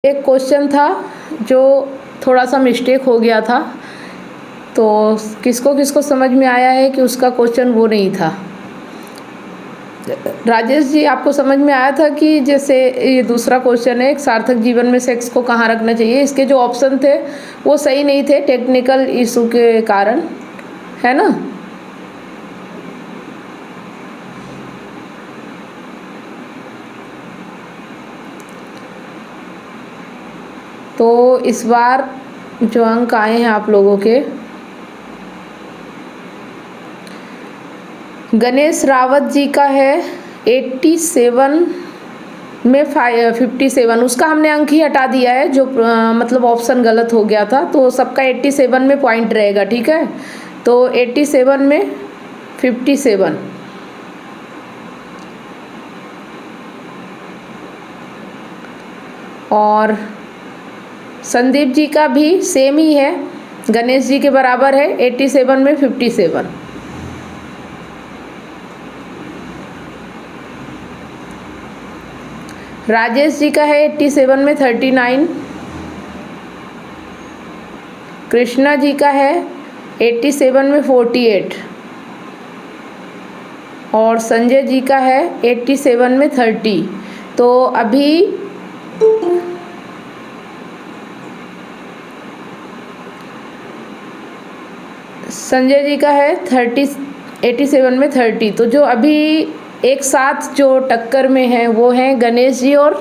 एक क्वेश्चन था जो थोड़ा सा मिस्टेक हो गया था, तो किसको किसको समझ में आया है कि उसका क्वेश्चन वो नहीं था। राजेश जी, आपको समझ में आया था कि जैसे ये दूसरा क्वेश्चन है, एक सार्थक जीवन में सेक्स को कहाँ रखना चाहिए, इसके जो ऑप्शन थे वो सही नहीं थे टेक्निकल इशू के कारण, है ना। तो इस बार जो अंक आए हैं आप लोगों के, गणेश रावत जी का है 87 में 57, उसका हमने अंक ही हटा दिया है, जो मतलब ऑप्शन गलत हो गया था, तो सबका 87 में पॉइंट रहेगा, ठीक है। तो 87 में 57, और संदीप जी का भी सेम ही है, गणेश जी के बराबर है, 87 में 57। राजेश जी का है 87 में 39, कृष्णा जी का है 87 में 48, और संजय जी का है 87 में 30। तो अभी संजय जी का है 87 में 30। तो जो अभी एक साथ जो टक्कर में है वो हैं गणेश जी और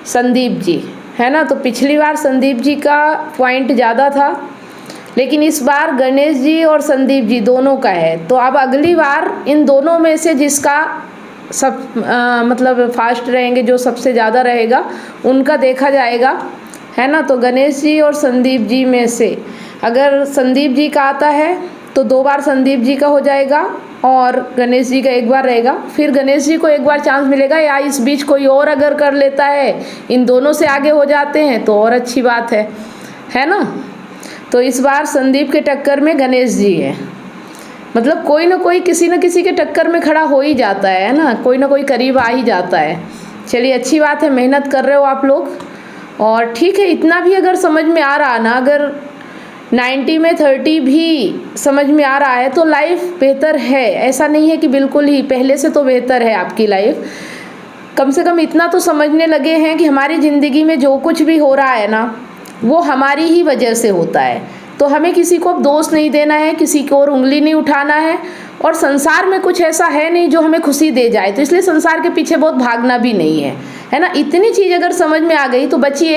संदीप जी, है ना। तो पिछली बार संदीप जी का पॉइंट ज़्यादा था, लेकिन इस बार गणेश जी और संदीप जी दोनों का है। तो अब अगली बार इन दोनों में से जिसका मतलब फास्ट रहेंगे, जो सबसे ज़्यादा रहेगा उनका देखा जाएगा, है ना। तो गणेश जी और संदीप जी में से अगर संदीप जी का आता है तो 2 बार संदीप जी का हो जाएगा और गणेश जी का 1 बार रहेगा। फिर गणेश जी को 1 बार चांस मिलेगा, या इस बीच कोई और अगर कर लेता है, इन दोनों से आगे हो जाते हैं तो और अच्छी बात है ना। तो इस बार संदीप के टक्कर में गणेश जी है, मतलब कोई ना कोई किसी न किसी के टक्कर में खड़ा हो ही जाता है ना, कोई ना कोई करीब आ ही जाता है। चलिए, अच्छी बात है, मेहनत कर रहे हो आप लोग, और ठीक है। इतना भी अगर समझ में आ रहा ना, अगर 90 में 30 भी समझ में आ रहा है तो लाइफ बेहतर है। ऐसा नहीं है कि बिल्कुल ही, पहले से तो बेहतर है आपकी लाइफ। कम से कम इतना तो समझने लगे हैं कि हमारी ज़िंदगी में जो कुछ भी हो रहा है ना, वो हमारी ही वजह से होता है। तो हमें किसी को अब दोष नहीं देना है, किसी की ओर उंगली नहीं उठाना है, और संसार में कुछ ऐसा है नहीं जो हमें खुशी दे जाए, तो इसलिए संसार के पीछे बहुत भागना भी नहीं है, है ना। इतनी चीज़ अगर समझ में आ गई तो बची